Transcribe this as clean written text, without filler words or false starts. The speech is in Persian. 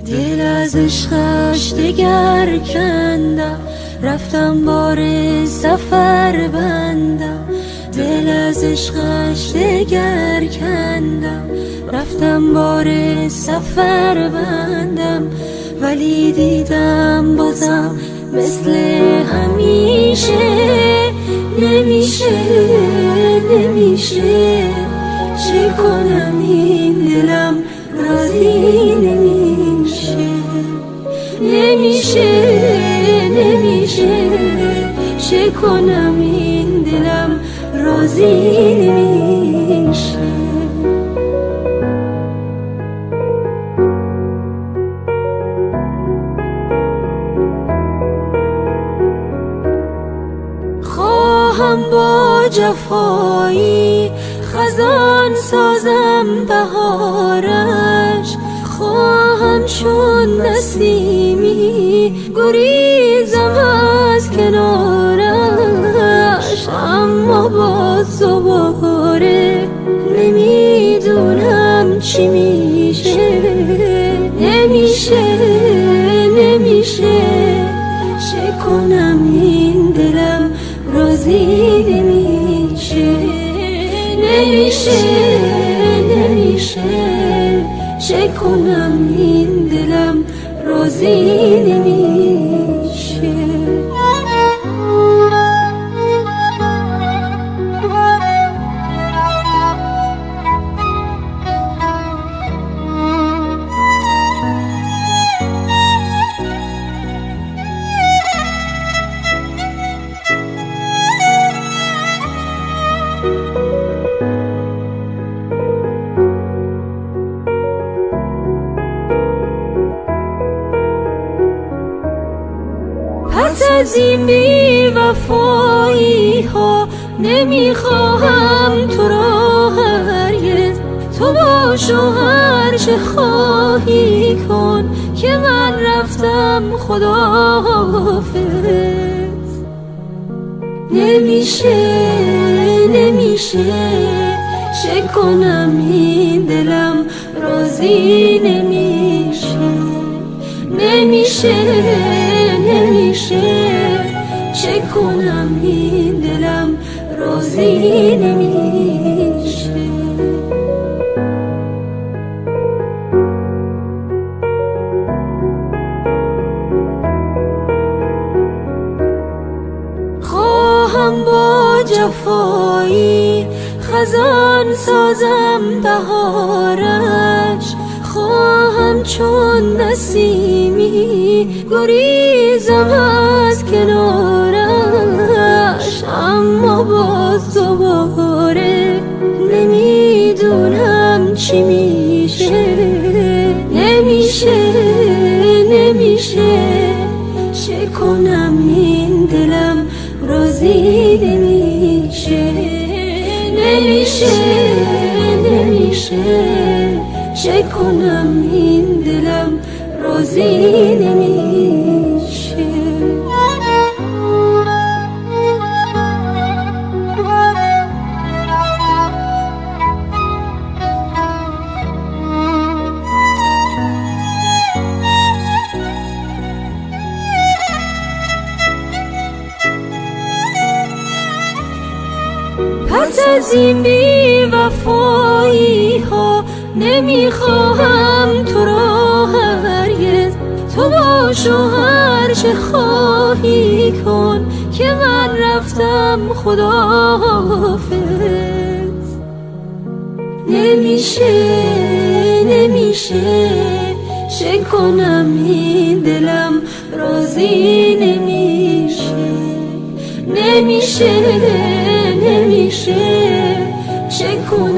دل از عشقش دگر کندم، رفتم بار سفر بندم. دل از عشقش دگر کندم، رفتم بار سفر بندم. ولی دیدم بازم مثل همیشه نمیشه نمیشه. چه کنم این دلم راضی نمیشه نمیشه نمیشه. چه کنم این دلم راضی نمیشه. خواهم با جفایی خزان سازم بهارش، خواهم چون نسیمی گریزم از کنارش. اما باز دوباره نمیدونم چی میشه نمیشه نمیشه. چه کنم این دلم راضی نمیشه نمیشه نمیشه. چه کنم این دلم راضی نمیشه. پس از این بی وفایی ها نمیخواهم تو را هرگز. تو باش و هر چه خواهی کن که من رفتم خداحافظ. نمیشه نمیشه. چه کنم این دلم راضی نمیشه نمیشه نمیشه. چه کنم این دلم راضی نمیشه. خواهم با جفایی خزان سازم بهارش، خواهم چون نسیمی گریزم از کنارش. اما باز دوباره نمیدونم چی میشه نمیشه نمیشه. چه کنم این دلم راضی نمیشه نمیشه نمیشه. چه کنم این دلم راضی نمیشه. پس از این بی وفایی ها نمیخواهم تو را هرگز. تو باش و هر چه خواهی کن که من رفتم خداحافظ. نمیشه نمیشه. چه کنم این دلم راضی نمیشه نمیشه نمیشه. چه کنم